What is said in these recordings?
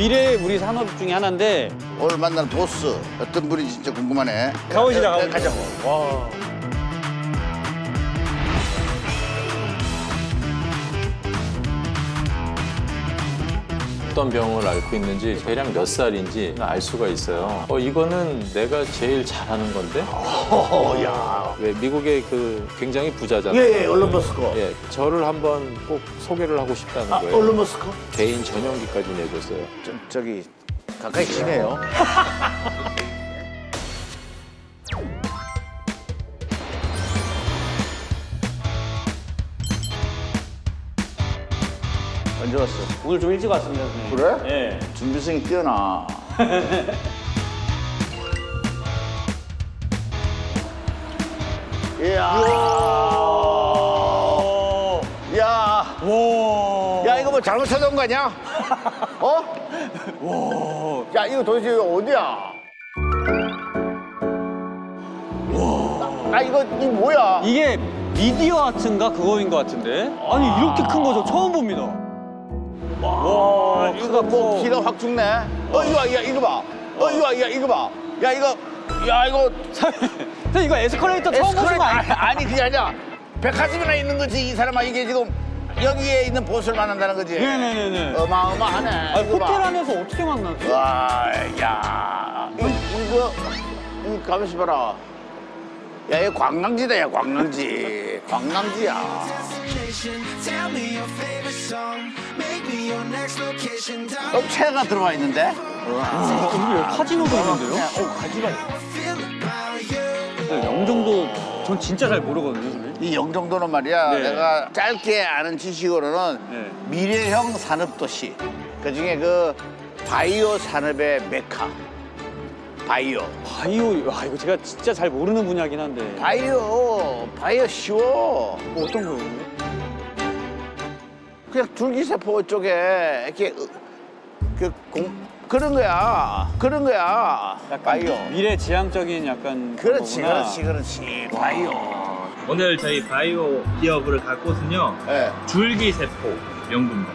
미래의 우리 산업 중에 하나인데 오늘 만난 보스 어떤 분인지 진짜 궁금하네. 가보시죠, 가보시죠. 가자고. 와. 어떤 병을 앓고 있는지 대략 몇 살인지 알 수가 있어요. 이거는 내가 제일 잘하는 건데? 야. 왜 미국의 그 굉장히 부자잖아요. 예, 얼른 머스코. 예, 저를 한번 꼭 소개를 하고 싶다는 거예요. 얼른 머스코. 개인 전용기까지 내줬어요. 저기 가까이 지내요. 언제 왔어? 오늘 좀 일찍 왔습니다, 선생님. 그래? 예. 준비성이 뛰어나. 이야. 야. 와. 야, 이거 뭐 잘못 찾아온 거 아니야? 어? 야, 이거 도대체 어디야? 와. 나 이거 뭐야? 이게 미디어 아트인가 그거인 것 같은데? 아니 이렇게 큰 거 저 처음 봅니다. 와, 이거 뭐 키가 확 죽네. 이거 봐, 야, 이거 봐. 이거 봐, 야, 이거 봐. 야, 이거, 야, 이거. 선생님 이거 에스컬레이터 처음 보신 거 아니에요? 아니, 그게 아니라 백화점이나 있는 거지. 이 사람아, 이게 지금 여기에 있는 보스를 만난다는 거지. 네네네네. 어마어마하네. 아니, 이거 봐. 호텔 안에서 어떻게 만나지? 와, 야. 이거 가만있어 봐라. 야, 이거 관광지다, 야, 관광지. 관광지야. Tell me your favorite song. Make me your next location. 업체가 들어와 있는데? 여기 카지노도 있는데요? 가지마. Feel about you. 영종도 전 진짜 잘 모르거든요, 선생님. 이 영종도는 말이야, 네. 내가 짧게 아는 지식으로는 네. 미래형 산업도시. 그 중에 그 바이오 산업의 메카. 바이오. 바이오, 와 이거 제가 진짜 잘 모르는 분야긴 한데. 바이오 쉬워. 뭐 어떤 거예요? 그냥 줄기세포 쪽에 이렇게 그런 거야. 그런 거야. 약간 바이오. 미래지향적인 약간 그렇지, 거구나. 그렇지. 바이오. 오늘 저희 바이오 기업을 갈 곳은요. 예. 줄기세포 연구입니다.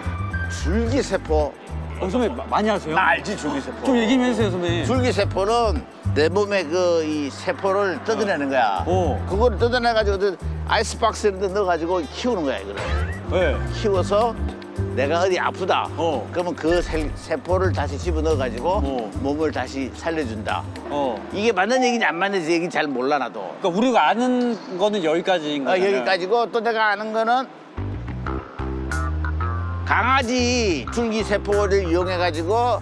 줄기세포. 선배님 많이 하세요? 나 알지, 줄기세포. 좀 얘기 좀 해주세요, 선배님. 줄기세포는 내 몸에 그 이 세포를 뜯어내는 거야. 그거를 뜯어내가지고 아이스박스에 넣어가지고 키우는 거야, 이거를. 네. 키워서 내가 어디 아프다. 어. 그러면 그 세포를 다시 집어넣어가지고 몸을 다시 살려준다. 이게 맞는 얘기인지 안 맞는 얘기인지 잘 몰라, 나도. 그러니까 우리가 아는 거는 여기까지인 거예요. 여기까지고 또 내가 아는 거는 강아지 줄기세포를 이용해가지고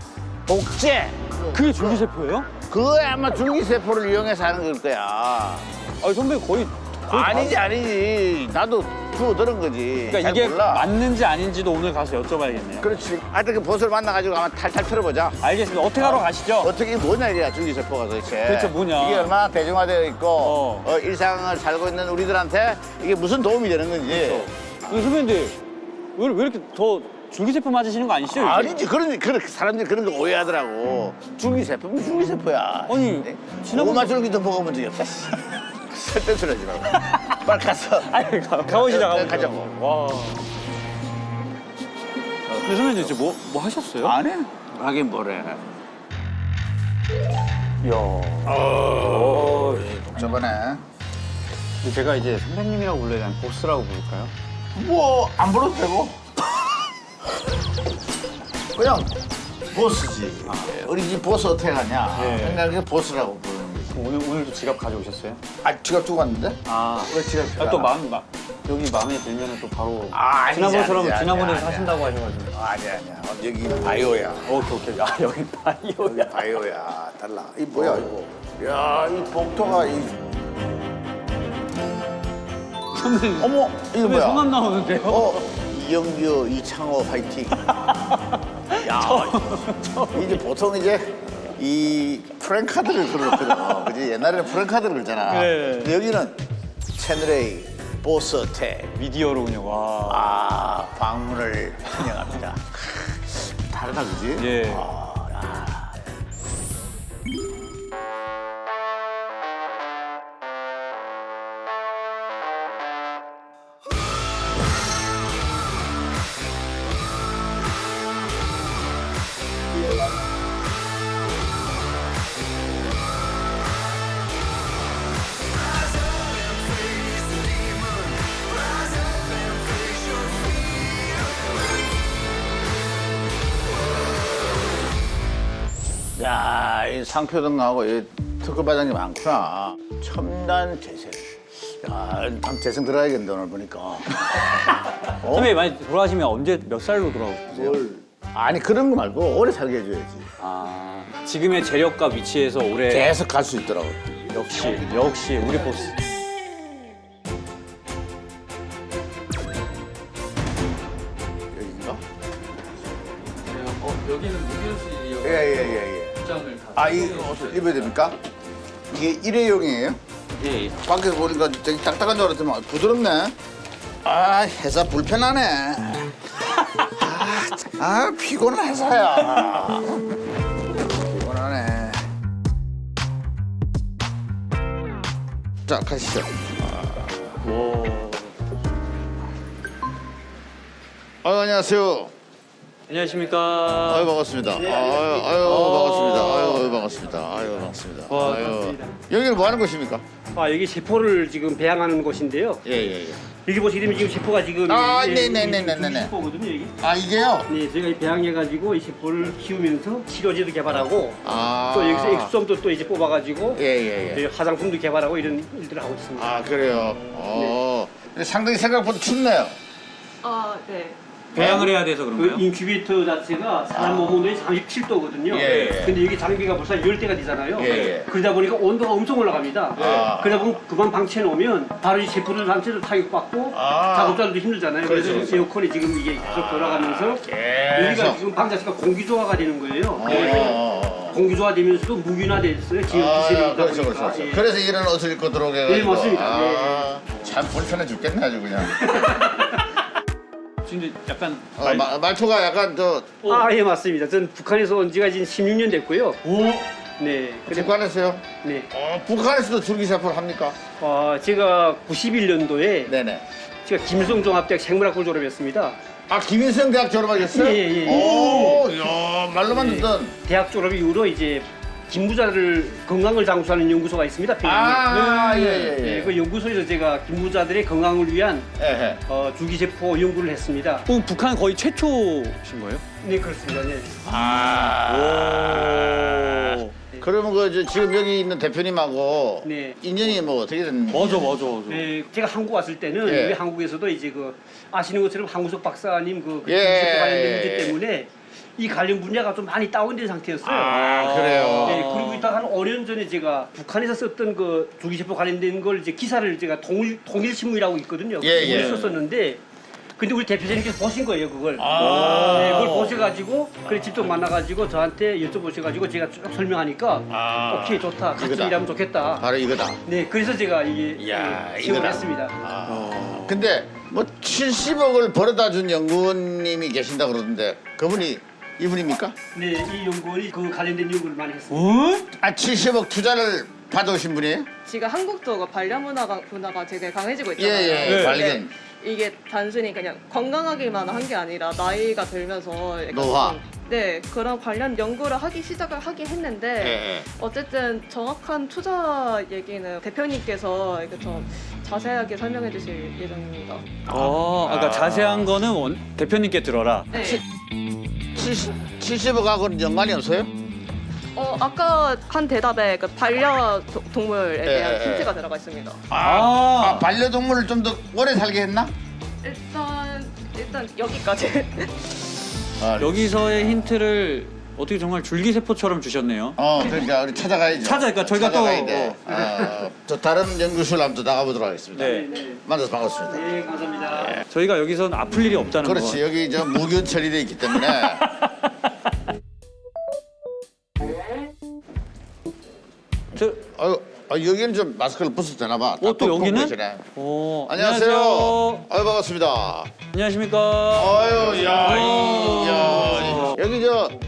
복제. 그게 줄기세포예요? 그거에 아마 줄기세포를 이용해서 하는 걸 거야. 아니 선배님 거의 아니지. 나도 주워 들은 거지. 그러니까 잘 이게 몰라. 맞는지 아닌지도 오늘 가서 여쭤봐야겠네요. 그렇지. 하여튼 그 보스를 만나가지고 아마 탈탈 털어보자. 알겠습니다. 어떻게 하러 가시죠? 어떻게 뭐냐 이게 줄기세포가 도대체. 도대체 뭐냐. 이게 얼마나 대중화되어 있고 일상을 살고 있는 우리들한테 이게 무슨 도움이 되는 건지. 선배님들 왜 이렇게 더 줄기세포 맞으시는 거 아니시죠? 이게? 아니지. 그런 사람들이 그런 거 오해하더라고. 줄기세포면 줄기세포야. 아니, 지난번- 고구마 줄기도 먹어본 적이 없어. 쓸데없는 소리 하지 말고. 빨리 가서. 아니 가보시죠. 가자고. 와. 근데 선배님 이제 뭐 하셨어요? 안 해? 하긴 뭐래. 복잡하네. 근데 제가 이제 선배님이라고 불러야 되나 보스라고 부를까요? 뭐 안 불러도 되고. 그냥 보스지. 우리 집 보스 어떻게 가냐. 예. 그러니까 보스라고 부르는 거지. 오늘도 지갑 가져오셨어요? 지갑 두고 갔는데? 아, 왜 지갑 두고 또 가나? 여기 마음에 들면 또 바로 아니지, 지난번처럼 아니지, 지난번에 아니야, 사신다고 하셔가지고. 아니야. 여기 바이오야. 오케이. 아 여기 바이오야. 바이오야. 달라. 이 뭐야 이거? 야, 이 복도가 이. 선배님. 어머, 이거 선배님 뭐야? 성함 나오는데요? 이영규, 이창호 파이팅. 야, 이제 보통 이제 이 프랭카드를 걸었거든. 그지? 옛날에는 프랭카드를 걸잖아. 네. 근데 여기는 채널A 보스 어택. 미디어로군요. 와. 방문을 환영합니다. 다르다, 그지? 예. 야, 이 상표등하고 이 특급과장이 많구나. 첨단 재생. 야, 한번 재생 들어가야겠는데 오늘 보니까. 선배님 많이 돌아가시면 언제 몇 살로 돌아가고 싶으세요? 아니 그런 거 말고 오래 살게 해줘야지. 아, 지금의 재력과 위치에서 오래 계속 갈 수 있더라고. 역시 우리 보스. 여기인가? 여기는 무교실이요. 예. 복장을 다. 아, 이 옷을 입어야 됩니까? 이게 일회용이에요? 예. 밖에서 보니까 되게 딱딱한 줄 알았더니 부드럽네. 아, 회사 불편하네. 피곤한 회사야. 피곤하네. 자, 가시죠. 안녕하세요. 안녕하십니까. 아유, 반갑습니다. 아유, 반갑습니다. 여기는 뭐 하는 곳입니까? 여기 세포를 지금 배양하는 곳인데요. 예. 여기 보시게 되면 지금 세포가 지금 네네네네네네. 세포거든요, 여기. 아, 이게요? 네, 저희가 이 배양해가지고 이 세포를 키우면서 치료제도 개발하고 또 여기서 액수점도 또 이제 뽑아가지고 예. 화장품도 개발하고 이런 일들을 하고 있습니다. 아, 그래요? 상당히 생각보다 춥네요. 네. 배양을 해야 돼서 그 그런가요? 인큐베이터 자체가 사람 몸 온도이 37도거든요. 예. 근데 여기 장비가 벌써 10대가 되잖아요. 예. 그러다 보니까 온도가 엄청 올라갑니다. 그러다 보면 그만 방치해 놓으면 바로 이 세포들 자체도 타격받고 작업자들도 힘들잖아요. 그래서 그렇죠. 에어컨이 지금 이게 계속 돌아가면서 여기가 지금 방 자체가 공기조화가 되는 거예요. 그래서 공기조화되면서도 무균화됐어요. 지금 기술이 있다 보니까. 예. 그래서 이런 옷을 입고 들어오게 해가지고. 네, 맞습니다. 참 불편해 죽겠네, 아주 그냥. 근데 약간 말투가 약간 예, 맞습니다. 전 북한에서 온 지가 지금 16년 됐고요. 네. 북한에서요? 네. 북한에서도 줄기세포를 합니까? 제가 91년도에 네네. 제가 김일성종합대학 생물학부를 졸업했습니다. 아, 김일성 대학 졸업하셨어요? 예. 오, 야, 말로만 듣던. 대학 졸업 이후로 이제 김부자를 건강을 장수하는 연구소가 있습니다. 예. 그 연구소에서 제가 김부자들의 건강을 위한 예. 줄기세포 연구를 했습니다. 북한 거의 최초신 거예요? 네, 그렇습니다. 네. 그러면 지금 여기 있는 대표님하고 네. 인연이 뭐 어떻게 됐는지. 맞아. 네, 제가 한국 왔을 때는 예. 우리 한국에서도 이제 아시는 것처럼 한구석 박사님 그 예. 줄기세포 관련된 문제 때문에 이 관련 분야가 좀 많이 다운된 상태였어요. 그래요. 네, 그리고 있다가 한 5년 전에 제가 북한에서 썼던 그 줄기세포 관련된 걸 이제 기사를 제가 통일신문이라고 있거든요. 예. 그걸 썼었는데 근데 우리 대표님께서 보신 거예요, 그걸. 네, 그걸 보셔가지고 그래 직접 만나가지고 저한테 여쭤보셔가지고 제가 쭉 설명하니까 오케이 좋다, 같이 이거다. 일하면 좋겠다. 바로 이거다. 네, 그래서 제가 이게 이야, 지원을 이거다. 했습니다. 근데 뭐 70억을 벌어다 준 연구원님이 계신다 그러던데 그분이 이분입니까? 네, 이 연구원이 그 관련된 연구를 많이 했습니다. 70억 투자를 받아오신 분이에요? 지금 한국 쪽은 반려문화가 되게 강해지고 있잖아요. 예. 관리된. 이게 단순히 그냥 건강하기만 한 게 아니라 나이가 들면서 약간 노화. 네, 그런 관련 연구를 시작을 하긴 했는데 예. 어쨌든 정확한 투자 얘기는 대표님께서 이렇게 좀 자세하게 설명해 주실 예정입니다. 그러니까 자세한 거는 대표님께 들어라. 네. 70억하고는 연관이 없어요? 아까 한 대답에 그 반려동물에 대한 예. 힌트가 들어가 있습니다. 반려동물을 좀 더 오래 살게 했나? 일단 여기까지. 여기서의 힌트를 어떻게 정말 줄기세포처럼 주셨네요. 그러니까 우리 찾아가야죠. 그러니까 저희가 또 찾아가야 돼. 저 다른 연구실 한번 또 나가보도록 하겠습니다. 네. 만나서 반갑습니다. 네, 감사합니다. 저희가 여기선 아플 일이 없다는 거. 그렇지, 여기 무균 처리돼 있기 때문에. 여기는 좀 마스크를 벗어도 되나 봐. 또 여기는? 계시네. 안녕하세요. 안녕하세요. 반갑습니다. 안녕하십니까. 여기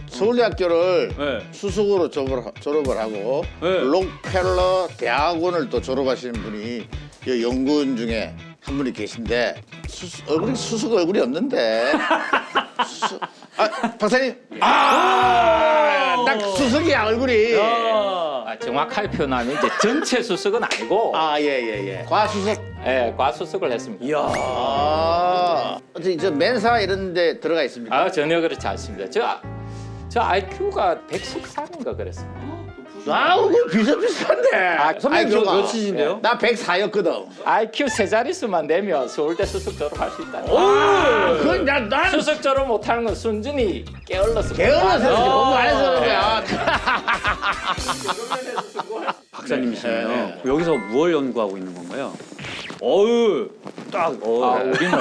서울대학교를 네. 수석으로 졸업을 하고 네. 록펠러 대학원을 또 졸업하시는 분이 이 연구원 중에 한 분이 계신데 수석 얼굴이 없는데. 박사님. 딱 수석이야 얼굴이. 정확하게 표현하면 이제 전체 수석은 아니고 예. 과수석. 과수석을 했습니다. 어떻게 저 맨사 이런 데 들어가 있습니까? 전혀 그렇지 않습니다. 저 IQ가 113인가 그랬어요. 나하고 비슷비슷한데. 선배님 저 IQ 가. 몇이신데요? 나 104였거든. IQ 세 자릿수만 되면 서울대 수석 졸업할 수 있다. 그건 난 수석 졸업 못하는 건 순전히 게을러서. 게을러서 이렇게 공부 안 해서 그런 거야. 박사님이시네요. 여기서 무얼 연구하고 있는 건가요? 어우, 딱. 우리는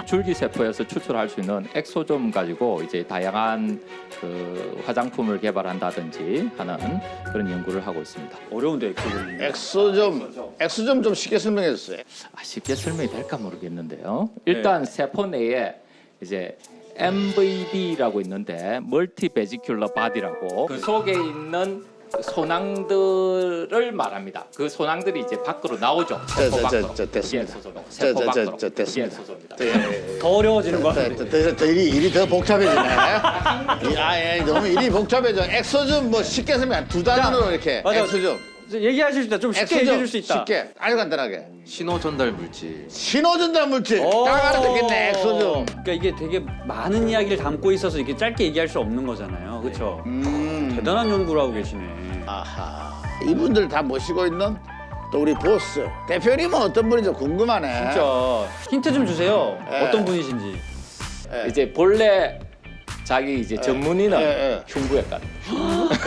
줄기세포에서 추출할 수 있는 엑소좀 가지고 이제 다양한 그 화장품을 개발한다든지 하는 그런 연구를 하고 있습니다. 어려운데 그거는. 엑소좀 좀 쉽게 설명해 주세요. 쉽게 설명이 될까 모르겠는데요. 일단 세포 내에 이제 MVB라고 있는데 멀티 베지큘러 바디라고 그 속에 있는 소낭들을 말합니다. 그 소낭들이 이제 밖으로 나오죠. 세포 밖으로. 됐습니다. 세포 밖으로. 됐습니다. 소소입니다. 더 어려워지는 거 같은데. 더 일이 더 복잡해지네. 너무 일이 복잡해져. 엑소좀 뭐 쉽게 설명 두 단어로 이렇게. 맞아. 엑소좀. 얘기하실 수 있다. 좀 쉽게 얘기해 줄 수 있다. 쉽게. 아주 간단하게. 신호 전달 물질. 신호전달 물질. 딱 알아듣겠네. 엑소좀. 그러니까 이게 되게 많은 이야기를 담고 있어서 이렇게 짧게 얘기할 수 없는 거잖아요. 그렇죠? 대단한 연구를 하고 계시네. 아하. 이분들 다 모시고 있는 또 우리 보스. 대표님은 어떤 분인지 궁금하네. 진짜 힌트 좀 주세요. 예. 어떤 분이신지. 이제 본래 자기 이제 전문의는 예. 흉부외과.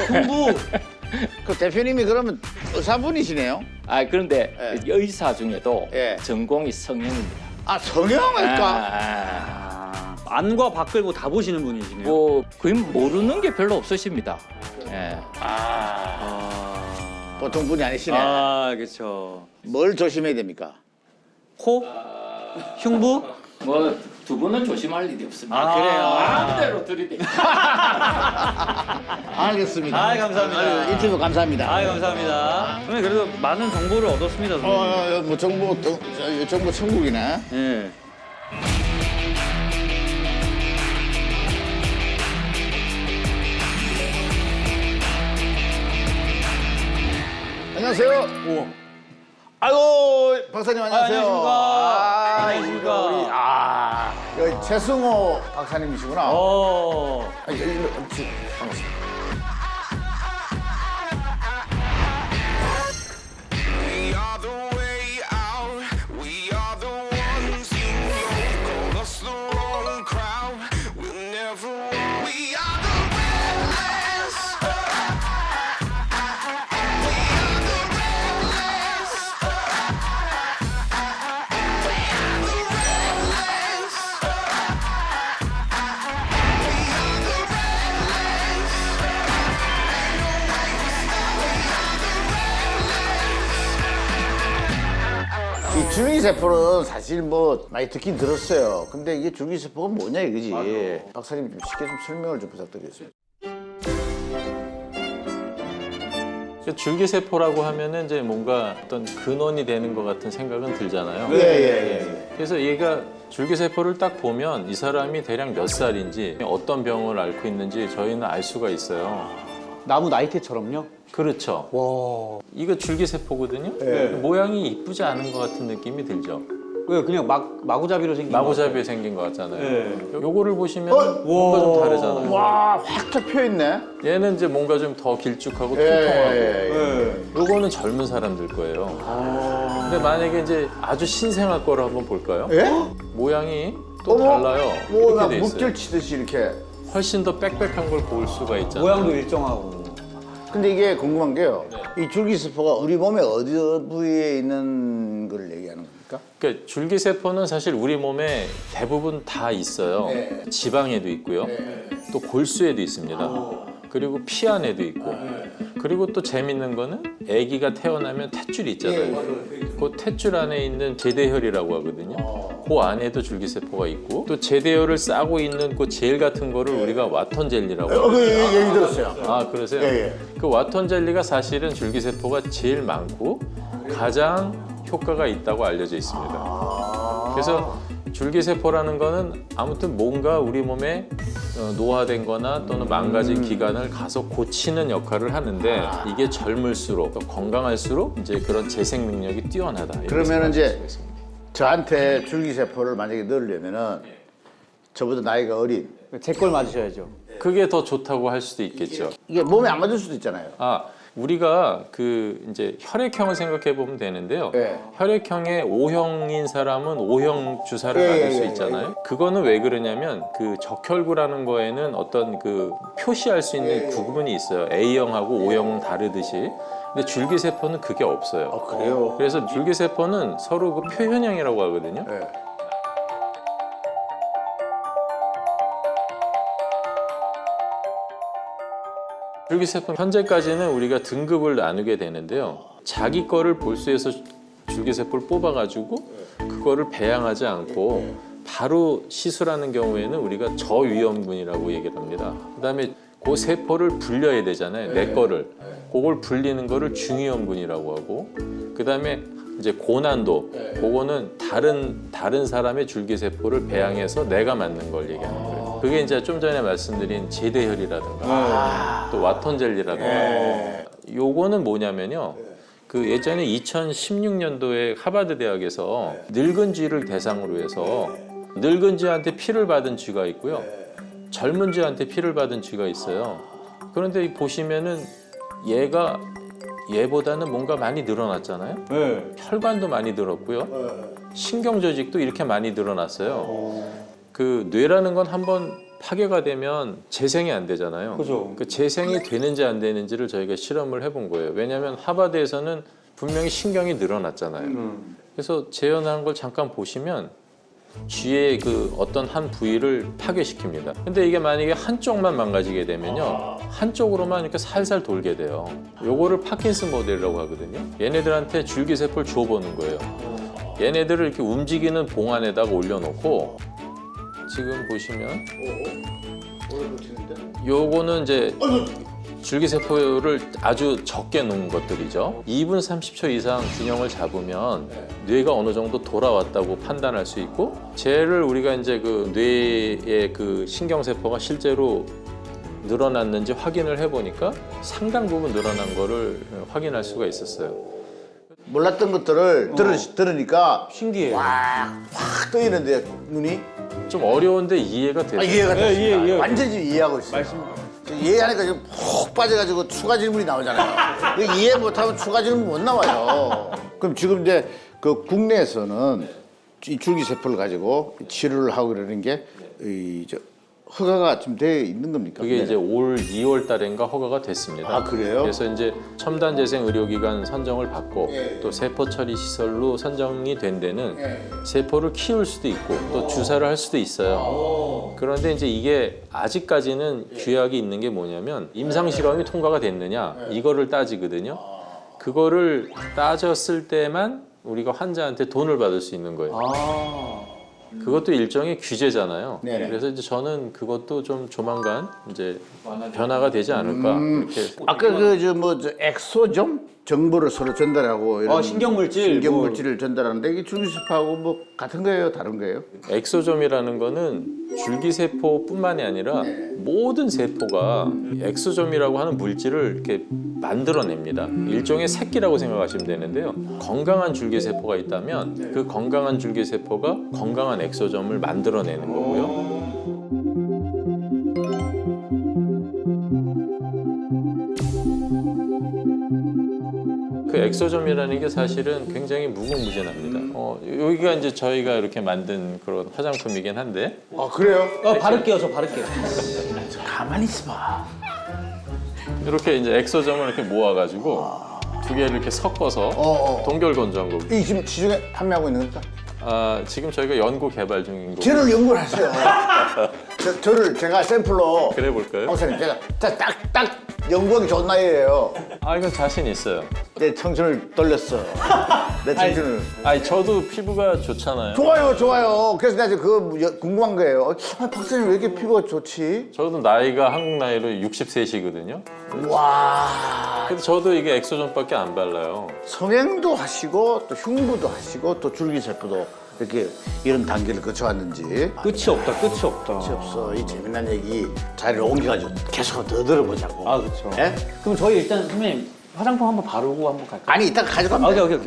공부. 그 대표님이 그러면 의사분이시네요. 그런데 예. 의사 중에도 예. 전공이 성형입니다. 성형외과. 안과 밖을 뭐 다 보시는 분이시네요. 뭐 거의 모르는 게 별로 없으십니다. 예. 보통 분이 아니시네. 그렇죠. 뭘 조심해야 됩니까? 코? 흉부? 뭐 두 분은 조심할 일이 없습니다. 그래요? 마음대로 들이대. 알겠습니다. 감사합니다. 인터뷰 감사합니다. 감사합니다. 선생님 그래도 많은 정보를 얻었습니다. 선생님. 뭐 정보 천국이네. 예. 안녕하세요. 아이고 박사님 안녕하세요. 안녕하십니까. 안녕하십니까. 우리 여기 최승호 박사님이시구나. 반갑습니다. We are the way out. We are the ones who call us the wrong crowd. We'll never walk. We are the restless. We are the restless. We are the restless. We are the restless. 이 줄기세포는 사실 뭐 많이 듣긴 들었어요. 근데 이게 줄기세포가 뭐냐 이거지. 박사님 좀 쉽게 좀 설명을 좀 부탁드리겠습니다. 줄기세포라고 하면은 이제 뭔가 어떤 근원이 되는 것 같은 생각은 들잖아요. 예. 그래서 얘가 줄기세포를 딱 보면 이 사람이 대략 몇 살인지 어떤 병을 앓고 있는지 저희는 알 수가 있어요. 나무 나이테처럼요? 그렇죠. 이거 줄기세포거든요. 모양이 이쁘지 않은 것 같은 느낌이 들죠. 왜 그냥 마구잡이로 생긴 마구잡이 생긴 것 같잖아요. 네. 요거를 보시면 뭔가 좀 다르잖아요. 와, 확 접혀 있네. 얘는 이제 뭔가 좀 더 길쭉하고 예. 통통하고 요거는 젊은 사람들 거예요. 근데 만약에 이제 아주 신생아 거를 한번 볼까요? 예? 모양이 또 달라요. 뭐나 이렇게 돼 있어요. 물결 치듯이 이렇게. 훨씬 더 빽빽한 걸 볼 수가 있잖아요. 모양도 일정하고. 근데 이게 궁금한 게요. 이 줄기세포가 우리 몸의 어디 부위에 있는 걸 얘기하는 겁니까? 그러니까 줄기세포는 사실 우리 몸에 대부분 다 있어요. 지방에도 있고요. 또 골수에도 있습니다. 그리고 피 안에도 있고. 그리고 또 재밌는 거는 아기가 태어나면 탯줄이 있잖아요. 그 탯줄 안에 있는 제대혈이라고 하거든요. 그 안에도 줄기세포가 있고 또 제대혈을 싸고 있는 그 젤 같은 거를 우리가 와턴 젤리라고 하거든요. 그 얘기 들었어요. 아, 그러세요? 예. 그 와턴 젤리가 사실은 줄기세포가 제일 많고 가장 효과가 있다고 알려져 있습니다. 그래서 줄기세포라는 거는 아무튼 뭔가 우리 몸에 노화된 거나 또는 망가진 기관을 가서 고치는 역할을 하는데 이게 젊을수록 또 건강할수록 이제 그런 재생 능력이 뛰어나다. 그러면 이제 저한테 줄기세포를 만약에 넣으려면은 저보다 나이가 어린 제 걸 맞으셔야죠. 그게 더 좋다고 할 수도 있겠죠. 이게 몸에 안 맞을 수도 있잖아요. 아, 우리가 그 이제 혈액형을 생각해 보면 되는데요. 예. 혈액형의 O형인 사람은 O형 주사를 예, 맞을 예, 수 예, 있잖아요. 그거는 왜 그러냐면 그 적혈구라는 거에는 어떤 그 표시할 수 있는 구분이 있어요. A형하고 O형은 다르듯이. 근데 줄기세포는 그게 없어요. 그래요? 그래서 줄기세포는 서로 그 표현형이라고 하거든요. 예. 줄기세포 현재까지는 우리가 등급을 나누게 되는데요. 자기 거를 볼수에서 줄기세포를 뽑아가지고 그거를 배양하지 않고 바로 시술하는 경우에는 우리가 저위험군이라고 얘기를 합니다. 그다음에 그 세포를 불려야 되잖아요. 내 거를. 그걸 불리는 거를 중위험군이라고 하고 그다음에 이제 고난도 그거는 다른 사람의 줄기세포를 배양해서 내가 맞는 걸 얘기하는 거예요. 그게 이제 좀 전에 말씀드린 제대혈이라든가 또 와톤젤리라든가 요거는 뭐냐면요. 그 예전에 2016년도에 하버드 대학에서 늙은 쥐를 대상으로 해서 늙은 쥐한테 피를 받은 쥐가 있고요. 젊은 쥐한테 피를 받은 쥐가 있어요. 그런데 보시면은 얘가 얘보다는 뭔가 많이 늘어났잖아요. 혈관도 많이 늘었고요. 신경 조직도 이렇게 많이 늘어났어요. 그 뇌라는 건 한번 파괴가 되면 재생이 안 되잖아요. 그 재생이 되는지 안 되는지를 저희가 실험을 해본 거예요. 왜냐하면 하버드에서는 분명히 신경이 늘어났잖아요. 그래서 재현한 걸 잠깐 보시면 쥐의 그 어떤 한 부위를 파괴시킵니다. 근데 이게 만약에 한쪽만 망가지게 되면요. 한쪽으로만 이렇게 살살 돌게 돼요. 요거를 파킨슨 모델이라고 하거든요. 얘네들한테 줄기세포를 줘보는 거예요. 얘네들을 이렇게 움직이는 봉 안에다가 올려놓고 지금 보시면 요거는 이제 줄기세포를 아주 적게 놓은 것들이죠. 2분 30초 이상 균형을 잡으면 뇌가 어느 정도 돌아왔다고 판단할 수 있고 쟤를 우리가 이제 그 뇌의 그 신경세포가 실제로 늘어났는지 확인을 해보니까 상당 부분 늘어난 거를 확인할 수가 있었어요. 몰랐던 것들을 들으니까 신기해요. 확 뜨이는데 눈이 좀 어려운데 이해가 돼요. 이해가 됐습니다. 예. 완전히 이해하고 있어요. 이해하니까 지금 푹 빠져가지고 추가 질문이 나오잖아요. 그 이해 못하면 추가 질문 못 나와요. 그럼 지금 이제 그 국내에서는 이 줄기세포를 가지고 치료를 하고 그러는 게 허가가 좀 돼 있는 겁니까? 그게 이제 올 2월 달인가 허가가 됐습니다. 아, 그래요? 그래서 이제 첨단 재생 의료기관 선정을 받고 또 세포 처리 시설로 선정이 된 데는 세포를 키울 수도 있고 또 주사를 할 수도 있어요. 그런데 이제 이게 아직까지는 규약이 있는 게 뭐냐면 임상 실험이 통과가 됐느냐 이거를 따지거든요. 그거를 따졌을 때만 우리가 환자한테 돈을 받을 수 있는 거예요. 그것도 일종의 규제잖아요. 네네. 그래서 이제 저는 그것도 좀 조만간 이제 변화가 되지 않을까 이렇게. 아까 저 엑소점 정보를 서로 전달하고 이런 신경물질을 전달하는데 이게 줄기세포하고 뭐 같은 거예요, 다른 거예요? 엑소점이라는 거는 줄기세포뿐만이 아니라 모든 세포가 엑소점이라고 하는 물질을 이렇게 만들어냅니다. 일종의 새끼라고 생각하시면 되는데요. 건강한 줄기세포가 있다면 그 건강한 줄기세포가 건강한 엑소점을 만들어내는 거고요. 그 엑소점이라는 게 사실은 굉장히 무궁무진합니다. 여기가 이제 저희가 이렇게 만든 그런 화장품이긴 한데 아 그래요? 바를게요, 저 바를게요. 가만히 있어봐. 이렇게 이제 엑소점을 이렇게 모아가지고 두 개를 이렇게 섞어서 동결 건조한 거고. 이 지금 시중에 판매하고 있는 겁니까? 지금 저희가 연구 개발 중인 거고. 저를 연구를 하세요. 저를 제가 샘플로 그래 볼까요? 박사님 제가 딱 연구하기 좋은 나이예요. 이건 자신 있어요. 내 청춘을 돌렸어. 내 청춘을. 저도 피부가 좋잖아요. 좋아요. 그래서 내가 지금 그거 궁금한 거예요. 박사님 왜 이렇게 피부가 좋지? 저도 나이가 한국 나이로 63이거든요. 와. 근데 저도 이게 엑소점밖에 안 발라요. 성형도 하시고 또 흉부도 하시고 또 줄기세포도 이렇게 이런 단계를 거쳐왔는지 끝이 없다. 없어. 이 재미난 얘기 자리를 옮겨가지고 계속 더 들어보자고. 그렇죠. 예? 그럼 저희 일단 선생님 화장품 한번 바르고 한번 갈까요? 아니 이따 가져가면 돼. 오케이.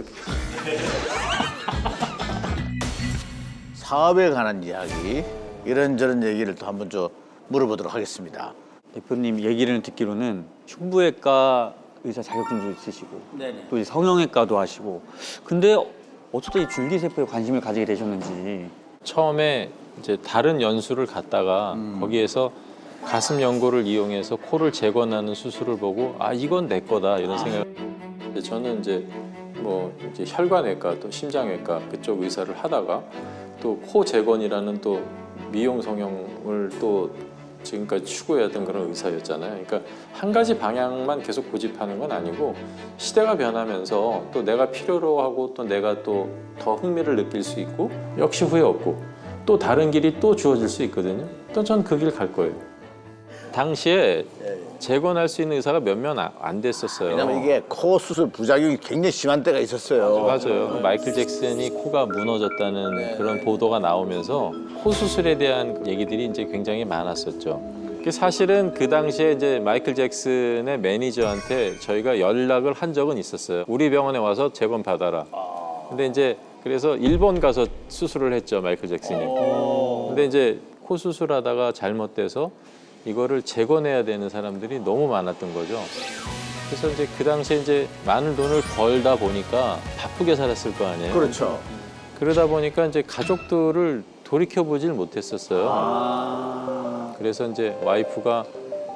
사업에 관한 이야기 이런저런 얘기를 또 한번 좀 물어보도록 하겠습니다. 대표님 얘기를 듣기로는 흉부외과 의사 자격증도 있으시고 네네. 또 이제 성형외과도 하시고 근데 어쩌다 이 줄기세포에 관심을 가지게 되셨는지. 처음에 이제 다른 연수를 갔다가 거기에서 가슴 연고를 이용해서 코를 재건하는 수술을 보고 아 이건 내 거다 이런 생각. 저는 이제 뭐 이제 혈관외과 또 심장외과 그쪽 의사를 하다가 또 코 재건이라는 또 미용 성형을 또 지금까지 추구해왔던 그런 의사였잖아요. 그러니까 한 가지 방향만 계속 고집하는 건 아니고 시대가 변하면서 또 내가 필요로 하고 또 내가 또 더 흥미를 느낄 수 있고 역시 후회 없고 또 다른 길이 또 주어질 수 있거든요. 또 전 그 길 갈 거예요. 당시에 재건할 수 있는 의사가 몇 명 안 됐었어요. 왜냐면 이게 코 수술 부작용이 굉장히 심한 때가 있었어요. 맞아요. 마이클 잭슨이 코가 무너졌다는 그런 보도가 나오면서 코 수술에 대한 얘기들이 이제 굉장히 많았었죠. 사실은 그 당시에 이제 마이클 잭슨의 매니저한테 저희가 연락을 한 적은 있었어요. 우리 병원에 와서 재건 받아라. 근데 이제 그래서 일본 가서 수술을 했죠, 마이클 잭슨이. 근데 이제 코 수술하다가 잘못돼서 이거를 재건해야 되는 사람들이 너무 많았던 거죠. 그래서 이제 그 당시에 이제 많은 돈을 벌다 보니까 바쁘게 살았을 거 아니에요. 그렇죠. 그러다 보니까 이제 가족들을 돌이켜보질 못했었어요. 그래서 이제 와이프가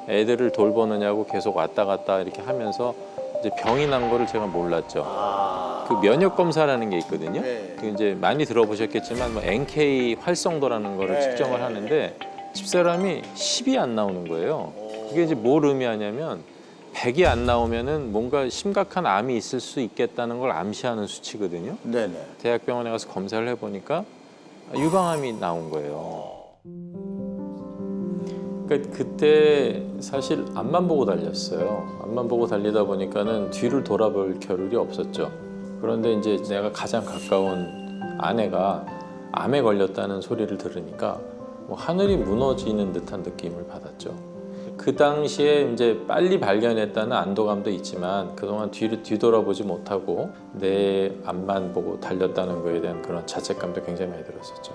애들을 돌보느냐고 계속 왔다 갔다 이렇게 하면서 이제 병이 난 거를 제가 몰랐죠. 그 면역 검사라는 게 있거든요. 그 이제 많이 들어보셨겠지만 뭐 NK 활성도라는 거를 측정을 하는데 집사람이 10이 안 나오는 거예요. 그게 이제 뭘 의미하냐면 100이 안 나오면은 뭔가 심각한 암이 있을 수 있겠다는 걸 암시하는 수치거든요. 네네. 대학병원에 가서 검사를 해보니까 유방암이 나온 거예요. 그러니까 그때 사실 앞만 보고 달렸어요. 앞만 보고 달리다 보니까는 뒤를 돌아볼 겨를이 없었죠. 그런데 이제 내가 가장 가까운 아내가 암에 걸렸다는 소리를 들으니까 뭐 하늘이 무너지는 듯한 느낌을 받았죠. 그 당시에 이제 빨리 발견했다는 안도감도 있지만 그동안 뒤를 뒤돌아보지 못하고 내 앞만 보고 달렸다는 거에 대한 그런 자책감도 굉장히 많이 들었었죠.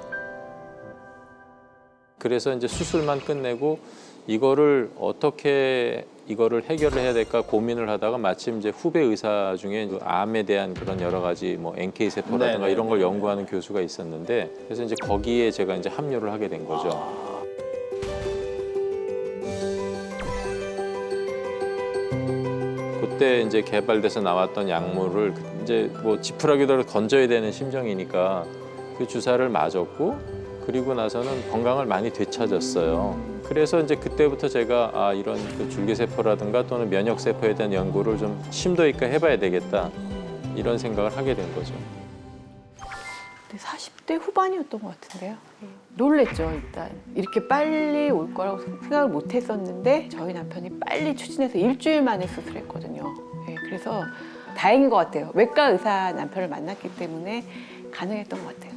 그래서 이제 수술만 끝내고 이거를 어떻게 이거를 해결을 해야 될까 고민을 하다가 마침 이제 후배 의사 중에 암에 대한 그런 여러 가지 뭐 NK 세포라든가 네네. 이런 걸 연구하는 교수가 있었는데 그래서 이제 거기에 제가 이제 합류를 하게 된 거죠. 그때 이제 개발돼서 나왔던 약물을 이제 뭐 지푸라기로 던져야 되는 심정이니까 그 주사를 맞았고 그리고 나서는 건강을 많이 되찾았어요. 그래서 이제 그때부터 제가 아 이런 그 줄기세포라든가 또는 면역세포에 대한 연구를 좀 심도 있게 해봐야 되겠다 이런 생각을 하게 된 거죠. 40대 후반이었던 것 같은데요. 놀랬죠, 일단. 이렇게 빨리 올 거라고 생각을 못 했었는데 저희 남편이 빨리 추진해서 일주일 만에 수술했거든요. 그래서 다행인 것 같아요. 외과 의사 남편을 만났기 때문에 가능했던 것 같아요.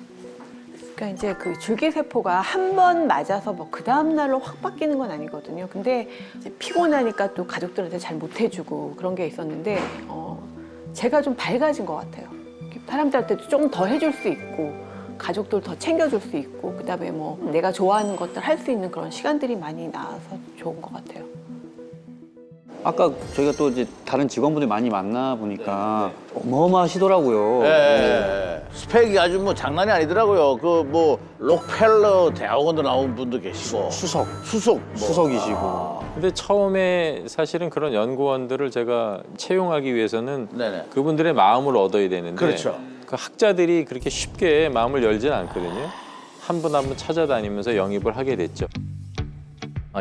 그러니까 이제 그 줄기세포가 한 번 맞아서 뭐 그 다음 날로 확 바뀌는 건 아니거든요. 근데 이제 피곤하니까 또 가족들한테 잘 못 해주고 그런 게 있었는데 제가 좀 밝아진 것 같아요. 사람들한테도 좀 더 해줄 수 있고 가족들 더 챙겨줄 수 있고 그다음에 뭐 내가 좋아하는 것들 할 수 있는 그런 시간들이 많이 나와서 좋은 것 같아요. 아까 저희가 또 이제 다른 직원분들 많이 만나 보니까 어마어마하시더라고요. 네. 스펙이 아주 뭐 장난이 아니더라고요. 그 뭐 록펠러 대학원도 나온 분도 계시고 수석이시고. 근데 처음에 사실은 그런 연구원들을 제가 채용하기 위해서는 네네. 그분들의 마음을 얻어야 되는데 그렇죠. 그 학자들이 그렇게 쉽게 마음을 열지는 않거든요. 한 분 한 분 찾아다니면서 영입을 하게 됐죠.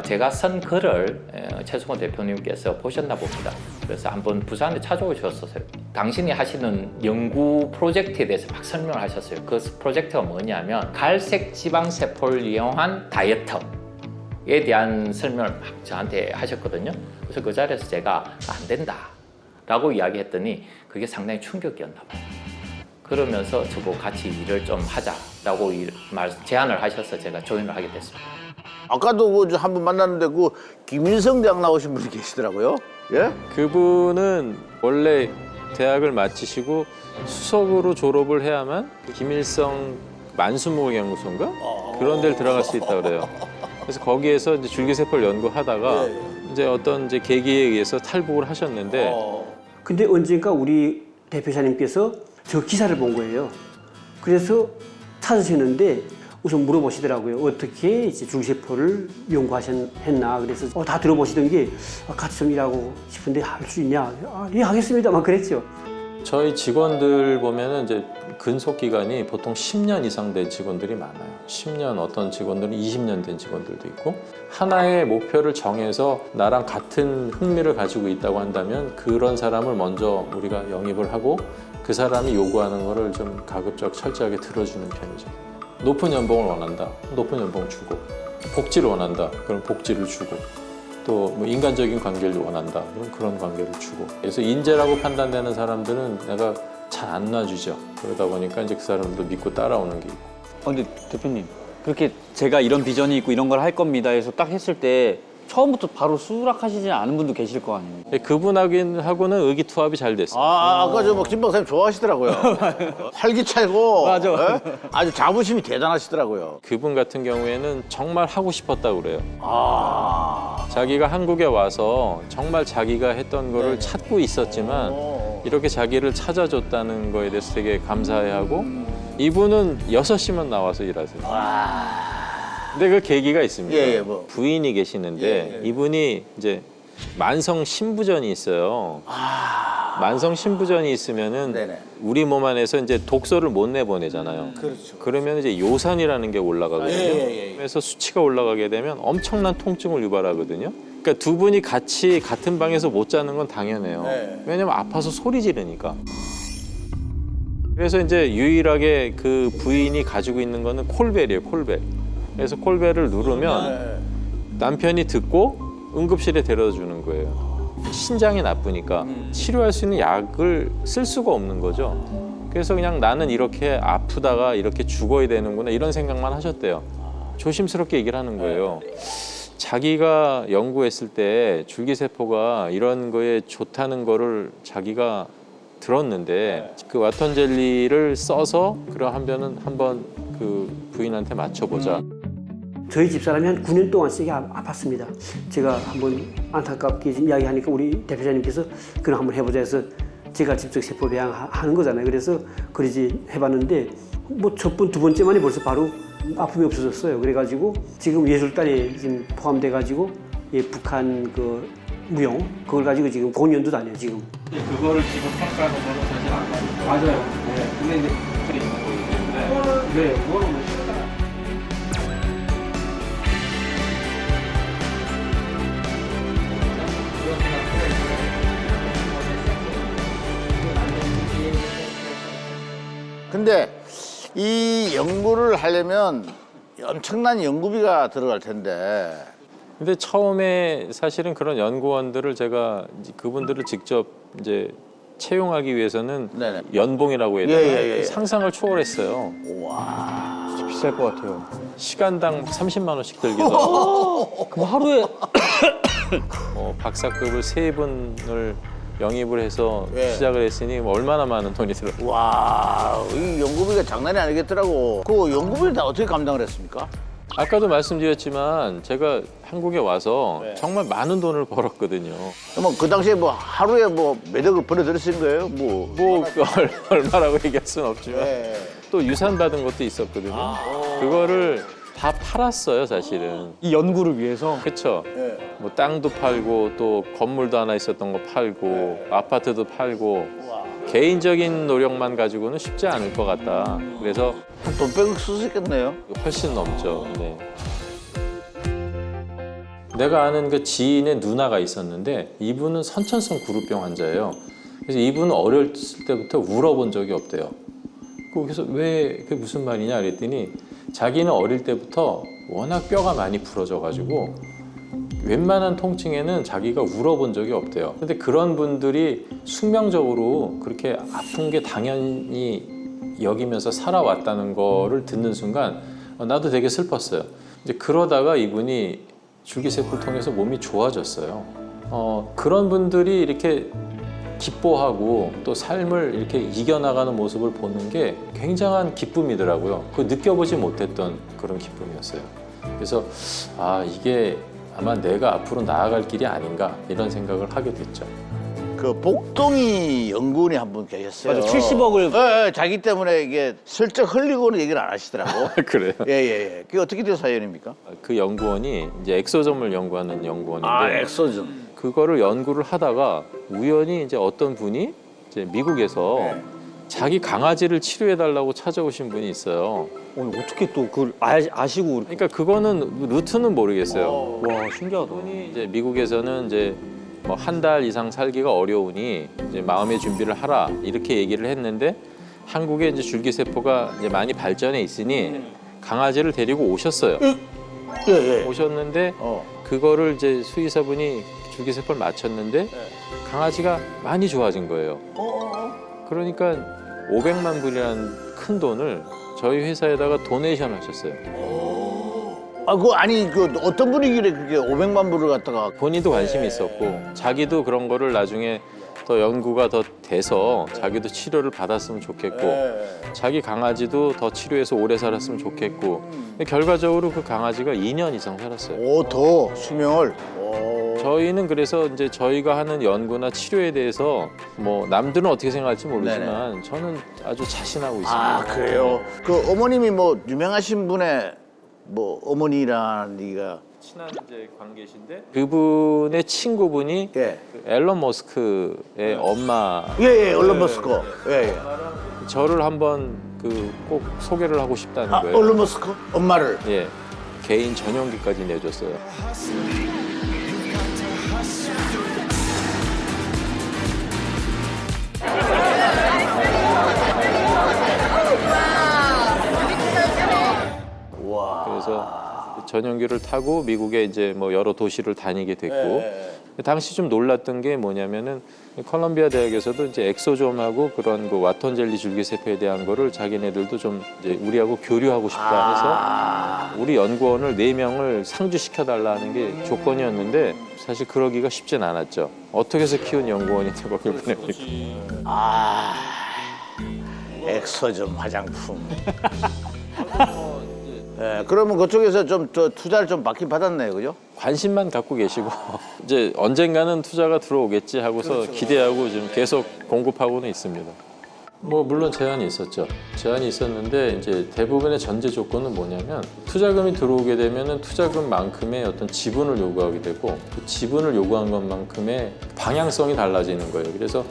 제가 쓴 글을 최승호 대표님께서 보셨나 봅니다. 그래서 한번 부산에 찾아오셨었어요. 당신이 하시는 연구 프로젝트에 대해서 막 설명을 하셨어요. 그 프로젝트가 뭐냐면 갈색 지방세포를 이용한 다이어트에 대한 설명을 막 저한테 하셨거든요. 그래서 그 자리에서 제가 안 된다 라고 이야기했더니 그게 상당히 충격이었나 봐요. 그러면서 저보고 같이 일을 좀 하자라고 제안을 하셔서 제가 조인을 하게 됐습니다. 아까도 한 분 만났는데 그 김일성 대학 나오신 분이 계시더라고요. 예? 그분은 원래 대학을 마치시고 수석으로 졸업을 해야만 김일성 만수무강연구소인가 그런 데를 들어갈 수 있다 그래요. 그래서 거기에서 이제 줄기세포를 연구하다가 이제 어떤 이제 계기에 의해서 탈북을 하셨는데 근데 언젠가 우리 대표사님께서 저 기사를 본 거예요. 그래서 찾으셨는데 우선 물어보시더라고요. 어떻게 이제 줄기세포를 연구하셨나. 그래서 다 들어보시던 게 같이 좀 일하고 싶은데 할 수 있냐. 예, 하겠습니다. 막 그랬죠. 저희 직원들 보면은 이제 근속 기간이 보통 10년 이상 된 직원들이 많아요. 10년, 어떤 직원들은 20년 된 직원들도 있고, 하나의 목표를 정해서 나랑 같은 흥미를 가지고 있다고 한다면 그런 사람을 먼저 우리가 영입을 하고 그 사람이 요구하는 거를 좀 가급적 철저하게 들어주는 편이죠. 높은 연봉을 원한다. 높은 연봉 주고, 복지를 원한다. 그럼 복지를 주고, 또 뭐 인간적인 관계를 원한다. 그럼 그런 관계를 주고. 그래서 인재라고 판단되는 사람들은 내가 잘 안 놔주죠. 그러다 보니까 이제 그 사람도 믿고 따라오는 게 있고. 근데 대표님 그렇게 제가 이런 비전이 있고 이런 걸 할 겁니다 해서 딱 했을 때 처음부터 바로 수락하시지 않은 분도 계실 거 아니에요. 그분하고는 의기투합이 잘 됐어요. 아까 저 뭐 김 박사님 좋아하시더라고요. 활기차고 맞아. 예? 아주 자부심이 대단하시더라고요. 그분 같은 경우에는 정말 하고 싶었다고 그래요. 아. 자기가 한국에 와서 정말 자기가 했던 거를 찾고 있었지만 이렇게 자기를 찾아줬다는 거에 대해서 되게 감사해하고, 이분은 6시면 나와서 일하세요. 근데 그 계기가 있습니다. 예, 뭐. 부인이 계시는데 이분이 이제 만성 신부전이 있어요. 만성 신부전이 있으면은 네네. 우리 몸 안에서 이제 독소를 못 내보내잖아요. 그렇죠. 그러면 이제 요산이라는 게 올라가거든요. 예. 그래서 수치가 올라가게 되면 엄청난 통증을 유발하거든요. 그러니까 두 분이 같이 같은 방에서 못 자는 건 당연해요. 네. 왜냐면 아파서 소리 지르니까. 그래서 이제 유일하게 그 부인이 가지고 있는 거는 콜벨이에요, 콜벨. 그래서 콜벨을 누르면 남편이 듣고 응급실에 데려다 주는 거예요. 신장이 나쁘니까 치료할 수 있는 약을 쓸 수가 없는 거죠. 그래서 그냥 나는 이렇게 아프다가 이렇게 죽어야 되는구나 이런 생각만 하셨대요. 조심스럽게 얘기를 하는 거예요. 자기가 연구했을 때 줄기세포가 이런 거에 좋다는 거를 자기가 들었는데 그 와턴 젤리를 써서 그럼 한번 그 부인한테 맞춰보자. 저희 집사람이 한 9년 동안 세게 아팠습니다. 제가 한번 안타깝게 지금 이야기하니까 우리 대표자님께서 그럼 한번 해보자 해서 제가 직접 세포 배양하는 거잖아요. 그래서 그러지 해봤는데 뭐 첫 번, 두 번째만에 벌써 바로 아픔이 없어졌어요. 그래가지고 지금 예술단에 지금 포함돼가지고 예, 북한 그 무용 그걸 가지고 지금 공연도 다녀요 지금. 그거를 지금 평가하는 거는 사실 안 맞아요. 맞아요. 네. 근데 이제 그게 있는 거기 때문에. 네, 그거는 뭐 근데 이 연구를 하려면 엄청난 연구비가 들어갈 텐데. 근데 처음에 사실은 그런 연구원들을 제가 그분들을 직접 이제 채용하기 위해서는 네네. 연봉이라고 해야 되나 예. 상상을 초월했어요. 와. 비쌀 것 같아요. 시간당 30만 원씩 들기도 하고 그럼 하루에 박사급을 3분을 영입을 해서 예. 시작을 했으니 얼마나 많은 돈이 들어요. 와, 이 연구비가 장난이 아니겠더라고. 그 연구비를 다 어떻게 감당을 했습니까? 아까도 말씀드렸지만 제가 한국에 와서 정말 많은 돈을 벌었거든요. 뭐 그 당시에 뭐 하루에 뭐 몇억을 벌어들였을 거예요? 뭐 얼마라고 얘기할 수는 없지만 네. 또 유산 받은 것도 있었거든요. 그거를 다 팔았어요, 사실은. 이 연구를 위해서 그렇죠. 네. 뭐 땅도 팔고 또 건물도 하나 있었던 거 팔고 아파트도 팔고 개인적인 노력만 가지고는 쉽지 않을 것 같다. 그래서 돈 빼고 쓸 수 있겠네요. 훨씬 넘죠. 네. 내가 아는 그 지인의 누나가 있었는데 이분은 선천성 구루병 환자예요. 그래서 이분은 어렸을 때부터 울어본 적이 없대요. 그래서 왜 그게 무슨 말이냐 그랬더니 자기는 어릴 때부터 워낙 뼈가 많이 부러져가지고 웬만한 통증에는 자기가 울어본 적이 없대요. 근데 그런 분들이 숙명적으로 그렇게 아픈 게 당연히 여기면서 살아왔다는 거를 듣는 순간 나도 되게 슬펐어요. 이제 그러다가 이분이 줄기세포를 통해서 몸이 좋아졌어요. 그런 분들이 이렇게 기뻐하고 또 삶을 이렇게 이겨나가는 모습을 보는 게 굉장한 기쁨이더라고요. 그거 느껴보지 못했던 그런 기쁨이었어요. 그래서 이게 아마 내가 앞으로 나아갈 길이 아닌가 이런 생각을 하게 됐죠. 그 복동이 연구원이 한 분 계셨어요. 맞아, 70억을 예, 예, 자기 때문에 이게 슬쩍 흘리고는 얘기를 안 하시더라고. 그래요? 예예예. 그게 어떻게 된 사연입니까? 그 연구원이 이제 엑소점을 연구하는 연구원인데 아, 엑소즘. 그거를 연구를 하다가 우연히 이제 어떤 분이 이제 미국에서 네. 자기 강아지를 치료해 달라고 찾아오신 분이 있어요. 어떻게 또 그걸 아시고 그러니까 그거는 루트는 모르겠어요. 와 신기하다. 분이 이제 미국에서는 이제 뭐 한 달 이상 살기가 어려우니 이제 마음의 준비를 하라 이렇게 얘기를 했는데 한국에 이제 줄기세포가 이제 많이 발전해 있으니 강아지를 데리고 오셨어요. 예예. 오셨는데 그거를 이제 수의사분이 줄기세포를 맞췄는데 강아지가 많이 좋아진 거예요. 그러니까 500만 불이라는 큰 돈을 저희 회사에다가 도네이션 하셨어요. 아, 그 아니 그 어떤 분이길래 그게 500만 불을 갖다가 본인도 관심이 있었고 자기도 그런 거를 나중에 더 연구가 더 돼서 자기도 치료를 받았으면 좋겠고 자기 강아지도 더 치료해서 오래 살았으면 좋겠고 결과적으로 그 강아지가 2년 이상 살았어요. 오, 더 수명을. 저희는 그래서 이제 저희가 하는 연구나 치료에 대해서 뭐 남들은 어떻게 생각할지 모르지만 저는 아주 자신하고 있습니다. 아, 그래요. 그 어머님이 뭐 유명하신 분의 뭐 어머니라는 얘기가 친한 이제 관계신데 그분의 친구분이 예. 그 앨런 머스크의 엄마 예예. 얼른 머스코. 예예. 저를 한번 그 꼭 소개를 하고 싶다는 아, 거예요. 얼른 머스코 엄마를. 예, 개인 전용기까지 내줬어요. 그래서 전용기를 타고 미국에 이제 뭐 여러 도시를 다니게 됐고 당시 좀 놀랐던 게 뭐냐면은 컬럼비아 대학에서도 이제 엑소좀하고 그런 그 와톤 젤리 줄기세포에 대한 거를 자기네들도 좀 이제 우리하고 교류하고 싶다 해서 우리 연구원을 4명을 상주시켜 달라는 게 조건이었는데 사실 그러기가 쉽진 않았죠. 어떻게 해서 키운 연구원인데 거길 보냅니까? 아, 엑소점 화장품. 예, 그러면 그쪽에서 좀 투자를 좀 받긴 받았네요, 그죠? 관심만 갖고 계시고 이제 언젠가는 투자가 들어오겠지 하고서 기대하고 지금 계속 공급하고는 있습니다. 뭐 물론 제한이 있었죠. 제한이 있었는데 이제 대부분의 전제 조건은 뭐냐면 투자금이 들어오게 되면은 투자금만큼의 어떤 지분을 요구하게 되고 그 지분을 요구한 것만큼의 방향성이 달라지는 거예요. 그래서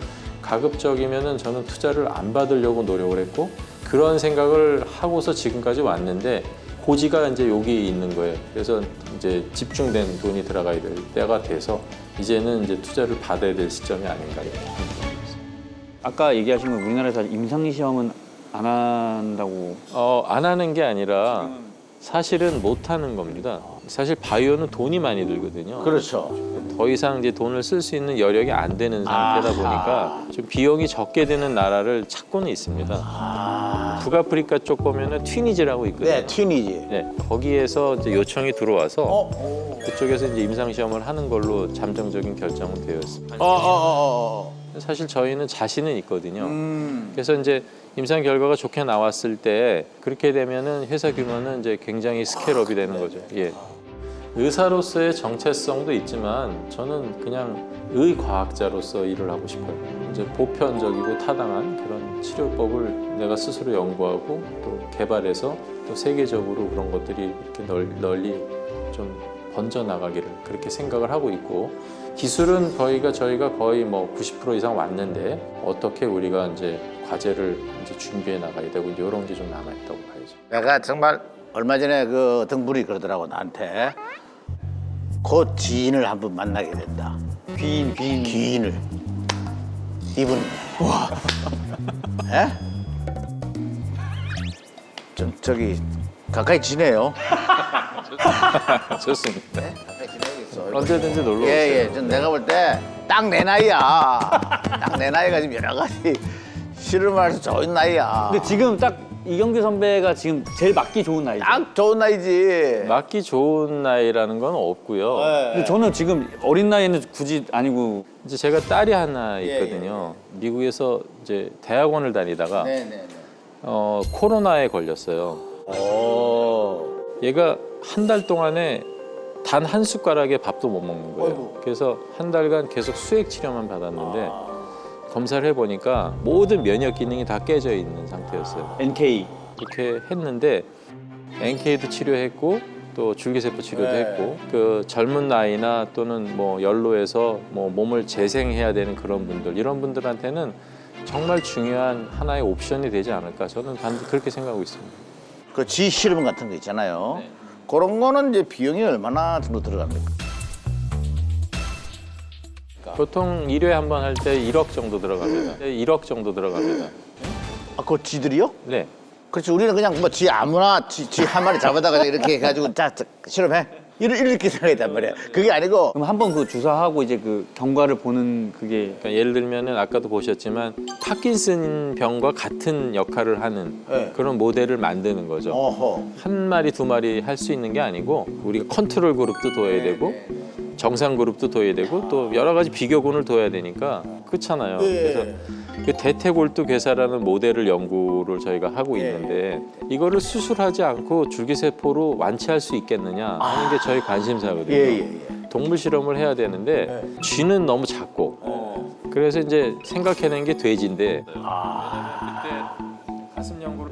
가급적이면은 저는 투자를 안 받으려고 노력을 했고 그런 생각을 하고서 지금까지 왔는데 고지가 이제 여기 있는 거예요. 그래서 이제 집중된 돈이 들어가야 될 때가 돼서 이제는 이제 투자를 받아야 될 시점이 아닌가 이렇게 생각합니다. 아까 얘기하신 건 우리나라에서 임상 시험은 안 한다고. 안 하는 게 아니라 사실은 못 하는 겁니다. 사실 바이오는 돈이 많이 들거든요. 그렇죠. 더 이상 이제 돈을 쓸 수 있는 여력이 안 되는 상태다 보니까 좀 비용이 적게 드는 나라를 찾고는 있습니다. 북아프리카 쪽 보면은 튀니지라고 있거든요. 네, 튀니지. 네, 거기에서 이제 요청이 들어와서 그쪽에서 이제 임상 시험을 하는 걸로 잠정적인 결정은 되어 있습니다. 사실 저희는 자신은 있거든요. 그래서 이제 임상 결과가 좋게 나왔을 때 그렇게 되면은 회사 규모는 이제 굉장히 스케일업이 되는 거죠. 예. 의사로서의 정체성도 있지만 저는 그냥 의과학자로서 일을 하고 싶어요. 이제 보편적이고 타당한 그런 치료법을 내가 스스로 연구하고 또 개발해서 또 세계적으로 그런 것들이 이렇게 널리 좀 번져나가기를 그렇게 생각을 하고 있고 기술은 저희가 거의 뭐 90% 이상 왔는데 어떻게 우리가 이제 과제를 이제 준비해 나가야 되고 이런 게 좀 남아 있다고 봐야죠. 내가 정말 얼마 전에 그 어떤 분이 그러더라고 나한테 곧 지인을 한번 만나게 된다. 귀인을. 이분. 와. 에? 좀 저기 가까이 지내요. 좋습니다. 가까이 지내야겠어. 언제든지 놀러 오세요. 예. 좀 내가 볼 때 딱 내 나이야. 딱 내 나이가 지금 여러 가지 씨름을 해서 좋은 나이야. 근데 지금 딱 이경규 선배가 지금 제일 맞기 좋은 나이죠. 딱 좋은 나이지. 맞기 좋은 나이라는 건 없고요. 근데 저는 지금 어린 나이에는 굳이 아니고 이제 제가 딸이 하나 있거든요. 미국에서 이제 대학원을 다니다가 네네네. 코로나에 걸렸어요. 얘가 한 달 동안에 단 한 숟가락의 밥도 못 먹는 거예요. 그래서 한 달간 계속 수액 치료만 받았는데 검사를 해보니까 모든 면역 기능이 다 깨져 있는 상태였어요. NK. 그렇게 했는데 NK도 치료했고 또 줄기세포 치료도 했고 그 젊은 나이나 또는 뭐 연로해서 뭐 몸을 재생해야 되는 그런 분들 이런 분들한테는 정말 중요한 하나의 옵션이 되지 않을까 저는 그렇게 생각하고 있습니다. 그 지 실험 같은 거 있잖아요. 그런 거는 이제 비용이 얼마나 정도 들어갑니까? 보통 1회 한 번 할 때 1억 정도 들어갑니다. 1억 정도 들어갑니다. 아, 그거 지들이요? 네. 그렇지, 우리는 그냥 뭐 지 아무나 지 한 마리 잡아다가 이렇게 해가지고 자 실험해. 이렇게 생각했단 말이야. 그게 아니고 그럼 한번 그 주사하고 이제 그 경과를 보는 그게 그러니까 예를 들면은 아까도 보셨지만 파킨슨 병과 같은 역할을 하는 네. 그런 모델을 만드는 거죠. 어허. 한 마리 두 마리 할 수 있는 게 아니고 우리가 컨트롤 그룹도 둬야 되고 정상 그룹도 둬야 되고 또 여러 가지 비교군을 둬야 되니까 그렇잖아요. 그래서 그 대퇴골두 괴사라는 모델을 연구를 저희가 하고 있는데 이거를 수술하지 않고 줄기세포로 완치할 수 있겠느냐 하는 게 저희 관심사거든요. 동물 실험을 해야 되는데 쥐는 너무 작고 그래서 이제 생각해낸 게 돼지인데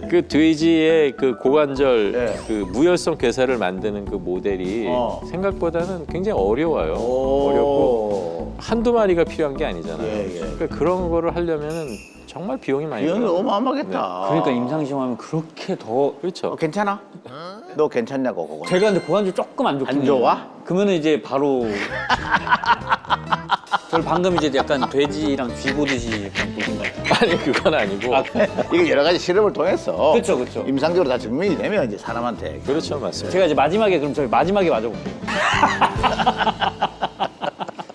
그 돼지의 그 고관절 그 무혈성 괴사를 만드는 그 모델이 생각보다는 굉장히 어려워요. 어렵고 한두 마리가 필요한 게 아니잖아요. 그러니까 그런 거를 하려면은 정말 비용이 많이 비용이 들어요. 어마어마하겠다. 그러니까 임상시험하면 그렇게 더 그렇죠. 괜찮아? 너 괜찮냐고 그거. 제가 근데 고관절 조금 안 좋거든요. 안 좋아? 그러면은 이제 바로 저를 방금 이제 약간 돼지랑 쥐 보듯이 약간 보신 것 같아요. 아니 그건 아니고 이게 여러 가지 실험을 통해서 그렇죠, 그렇죠. 임상적으로 다 증명이 되면 이제 사람한테 그렇죠 맞습니다. 제가 이제 마지막에 그럼 저희 마지막에 맞아볼게요.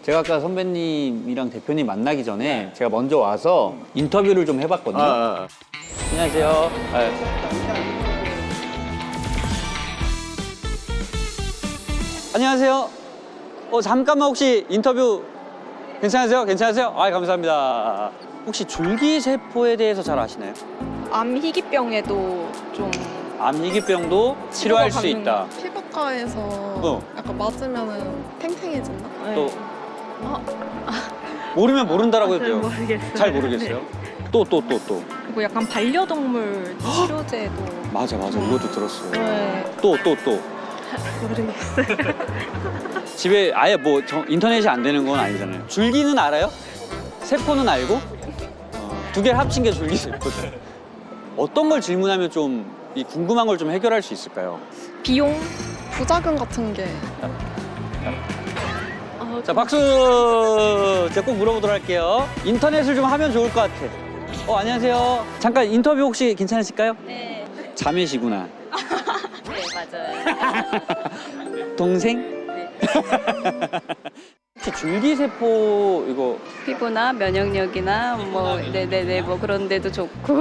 제가 아까 선배님이랑 대표님 만나기 전에 제가 먼저 와서 인터뷰를 좀 해봤거든요. 안녕하세요. 안녕하세요. 잠깐만 혹시 인터뷰 괜찮으세요? 괜찮으세요? 아, 감사합니다. 혹시 줄기세포에 대해서 잘 아시나요? 암희귀병에도 좀 암희귀병도 치료할 수 있다. 피부과에서 약간 맞으면은 탱탱해진다? 또 모르면 모른다라고 해도 돼요. 모르겠어요. 잘 모르겠어요. 또. 그리고 약간 반려동물 치료제도 맞아. 이것도 들었어요. 네. 또. 모르겠어요. 집에 아예 뭐 인터넷이 안 되는 건 아니잖아요. 줄기는 알아요? 세포는 알고? 두 개를 합친 게 줄기세포죠. 어떤 걸 질문하면 좀 이 궁금한 걸 좀 해결할 수 있을까요? 비용, 부작용 같은 게 자, 박수! 제가 꼭 물어보도록 할게요. 인터넷을 좀 하면 좋을 것 같아. 안녕하세요. 잠깐 인터뷰 혹시 괜찮으실까요? 네. 자매시구나. 네, 맞아요. 동생? 네. 혹시 줄기세포 이거 피부나 면역력이나 뭐 그런 데도 좋고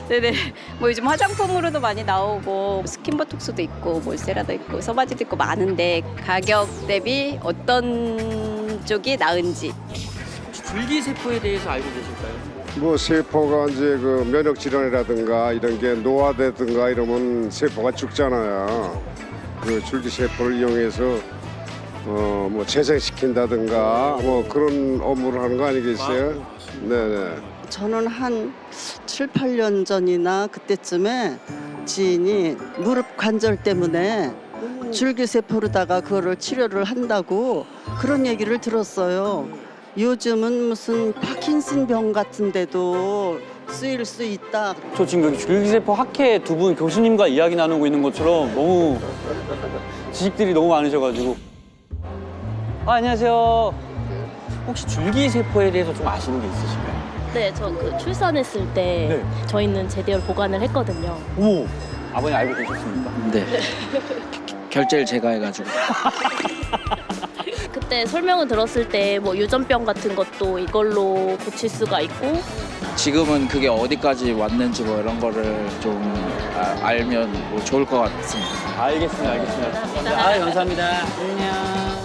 네네 뭐 요즘 화장품으로도 많이 나오고 스킨보톡스도 있고 몰세라도 있고 소바지도 있고 많은데 가격 대비 어떤 쪽이 나은지 혹시 줄기세포에 대해서 알고 계실까요? 뭐 세포가 이제 그 면역 질환이라든가 이런 게 노화되든가 이러면 세포가 죽잖아요. 그 줄기세포를 이용해서 뭐 재생시킨다든가 뭐 그런 업무를 하는 거 아니겠어요? 네네. 저는 한 7, 8년 전이나 그때쯤에 지인이 무릎 관절 때문에 줄기세포로다가 그거를 치료를 한다고 그런 얘기를 들었어요. 요즘은 무슨 파킨슨 병 같은 데도 쓰일 수 있다. 저 지금 여기 줄기세포 학회 두 분 교수님과 이야기 나누고 있는 것처럼 너무 지식들이 너무 많으셔가지고. 안녕하세요. 혹시 줄기세포에 대해서 좀 아시는 게 있으실까요? 네, 저 그 출산했을 때 저희는 제대로 보관을 했거든요. 오, 아버님 알고 계셨습니까? 네. 결제를 제가 해가지고. 그때 설명을 들었을 때 뭐 유전병 같은 것도 이걸로 고칠 수가 있고 지금은 그게 어디까지 왔는지 뭐 이런 거를 좀 알면 뭐 좋을 것 같습니다. 알겠습니다. 감사합니다. 안녕.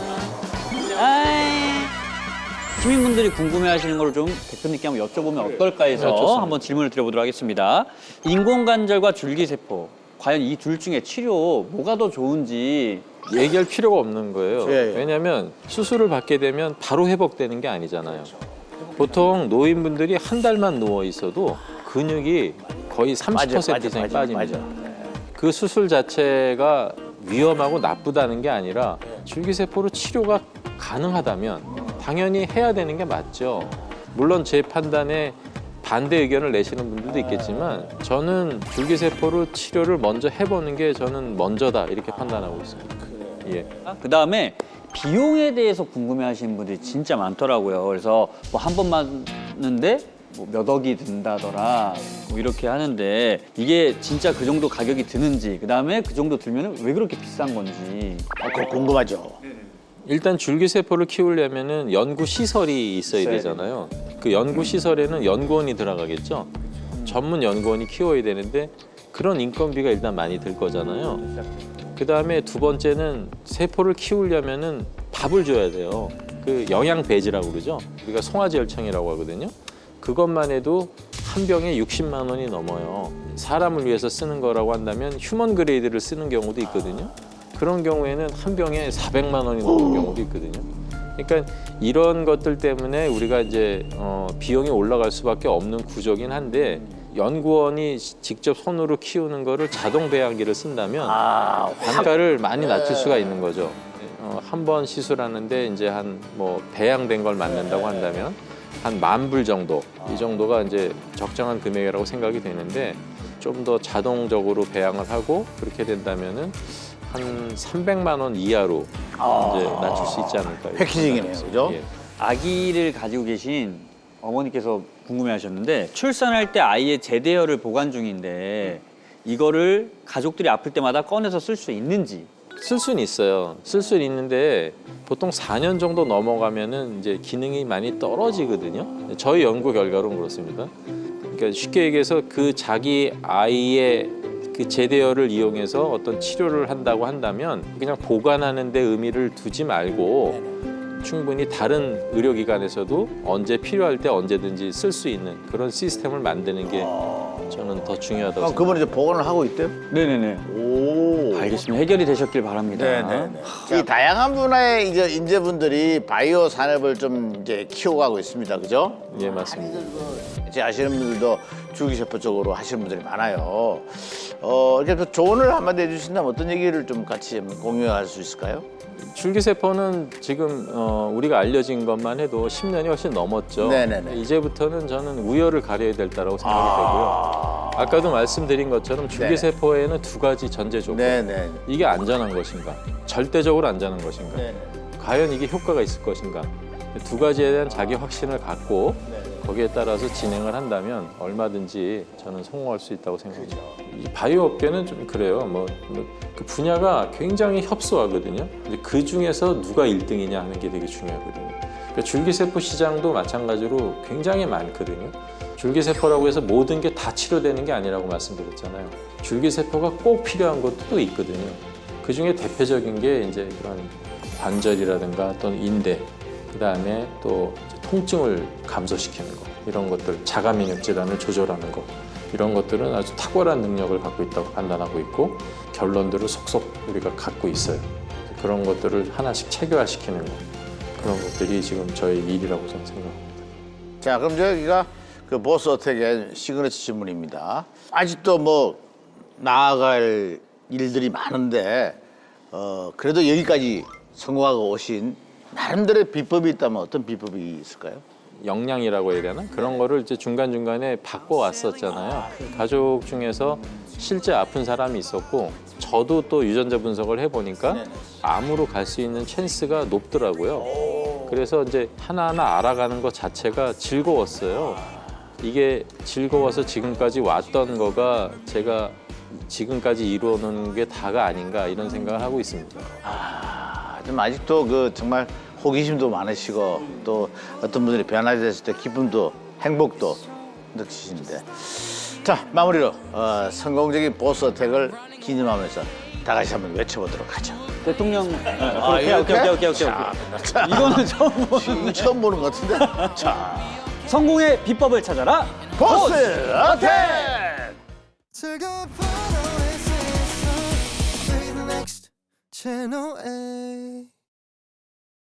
시민분들이 궁금해하시는 걸 좀 대표님께 한번 여쭤보면 어떨까 해서 한번 질문을 드려보도록 하겠습니다. 인공관절과 줄기세포 과연 이 둘 중에 치료 뭐가 더 좋은지 얘기할 필요가 없는 거예요. 예, 예. 왜냐하면 수술을 받게 되면 바로 회복되는 게 아니잖아요. 보통 노인분들이 한 달만 누워 있어도 근육이 거의 30% 이상이 빠집니다. 그 수술 자체가 위험하고 나쁘다는 게 아니라 줄기세포로 치료가 가능하다면 당연히 해야 되는 게 맞죠. 물론 제 판단에 반대 의견을 내시는 분들도 있겠지만 저는 줄기세포로 치료를 먼저 해보는 게 저는 먼저다 이렇게 판단하고 있습니다. 예. 그다음에 비용에 대해서 궁금해하시는 분들이 진짜 많더라고요. 그래서 뭐 한 번 맞는데 뭐 몇 억이 든다더라 뭐 이렇게 하는데 이게 진짜 그 정도 가격이 드는지 그다음에 그 정도 들면은 왜 그렇게 비싼 건지 그거 궁금하죠. 일단 줄기세포를 키우려면은 연구 시설이 있어야 되잖아요. 그 연구 시설에는 연구원이 들어가겠죠. 전문 연구원이 키워야 되는데 그런 인건비가 일단 많이 들 거잖아요. 그다음에 두 번째는 세포를 키우려면은 밥을 줘야 돼요. 그 영양 배지라고 그러죠. 우리가 송아지 열청이라고 하거든요. 그것만 해도 한 병에 60만 원이 넘어요. 사람을 위해서 쓰는 거라고 한다면 휴먼 그레이드를 쓰는 경우도 있거든요. 그런 경우에는 한 병에 400만 원이 넘는 경우도 있거든요. 그러니까 이런 것들 때문에 우리가 이제 비용이 올라갈 수밖에 없는 구조긴 한데 연구원이 직접 손으로 키우는 거를 자동 배양기를 쓴다면 단가를 많이 낮출 수가 있는 거죠. 한 번 시술하는데 이제 한 뭐 배양된 걸 맞는다고 한다면 한 10,000불 정도 이 정도가 이제 적정한 금액이라고 생각이 되는데 좀 더 자동적으로 배양을 하고 그렇게 된다면은 한 300만 원 이하로 이제 낮출 수 있지 않을까. 패키징이네요, 그죠? 예. 아기를 가지고 계신 어머니께서 궁금해하셨는데 출산할 때 아이의 제대혈을 보관 중인데 이거를 가족들이 아플 때마다 꺼내서 쓸 수 있는지. 쓸 수는 있어요. 쓸 수는 있는데 보통 4년 정도 넘어가면은 이제 기능이 많이 떨어지거든요. 저희 연구 결과로는 그렇습니다. 그러니까 쉽게 얘기해서 그 자기 아이의 그 제대혈을 이용해서 어떤 치료를 한다고 한다면 그냥 보관하는 데 의미를 두지 말고 충분히 다른 의료기관에서도 언제 필요할 때 언제든지 쓸 수 있는 그런 시스템을 만드는 게 저는 더 중요하다고 생각합니다. 그분 이제 보관을 하고 있대요? 네네네. 오. 알겠습니다. 해결이 되셨길 바랍니다. 네네. 이 다양한 분야의 이제 인재분들이 바이오 산업을 좀 이제 키워가고 있습니다. 그죠? 예, 맞습니다. 이제 아시는 분들도 줄기세포 쪽으로 하시는 분들이 많아요. 이렇게 또 조언을 한마디 해주신다면 어떤 얘기를 좀 같이 공유할 수 있을까요? 줄기세포는 지금 우리가 알려진 것만 해도 10년이 훨씬 넘었죠. 네네네. 이제부터는 저는 우열을 가려야 될 때라고 생각이 되고요. 아까도 말씀드린 것처럼 줄기세포에는 두 가지 전제 조건. 네네. 이게 안전한 것인가, 절대적으로 안전한 것인가, 네네. 과연 이게 효과가 있을 것인가. 두 가지에 대한 자기 확신을 갖고 거기에 따라서 진행을 한다면 얼마든지 저는 성공할 수 있다고 생각합니다. 이 바이오 업계는 좀 그래요. 그 분야가 굉장히 협소하거든요. 근데 그 중에서 누가 1등이냐 하는 게 되게 중요하거든요. 그러니까 줄기세포 시장도 마찬가지로 굉장히 많거든요. 줄기세포라고 해서 모든 게 다 치료되는 게 아니라고 말씀드렸잖아요. 줄기세포가 꼭 필요한 것도 또 있거든요. 그 중에 대표적인 게 이제 이런 관절이라든가 또는 인대, 그 다음에 또 통증을 감소시키는 거, 이런 것들, 자가면역 질환을 조절하는 거, 이런 것들은 아주 탁월한 능력을 갖고 있다고 판단하고 있고 결론들을 속속 우리가 갖고 있어요. 그런 것들을 하나씩 체계화시키는 거, 그런 것들이 지금 저희 일이라고 저는 생각합니다. 자, 그럼 저희가 그 보스어택의 시그니처 질문입니다. 아직도 뭐 나아갈 일들이 많은데 그래도 여기까지 성공하고 오신 나름대로의 비법이 있다면 어떤 비법이 있을까요? 역량이라고 해야 되나? 그런 거를 이제 중간중간에 바꿔왔었잖아요. 가족 중에서 실제 아픈 사람이 있었고 저도 또 유전자 분석을 해보니까 암으로 갈 수 있는 찬스가 높더라고요. 그래서 이제 하나하나 알아가는 것 자체가 즐거웠어요. 이게 즐거워서 지금까지 왔던 거가 제가 지금까지 이루어놓은 게 다가 아닌가 이런 생각을 하고 있습니다. 좀 아직도 그 정말 호기심도 많으시고 또 어떤 분들이 변화가 됐을 때 기쁨도 행복도 느끼시는데 자 마무리로 성공적인 보스어택을 기념하면서 다 같이 한번 외쳐보도록 하죠. 대통령 오케이. 자, 이거는 처음 보는 것 같은데. 자, 성공의 비법을 찾아라. 보스어택. 채널 A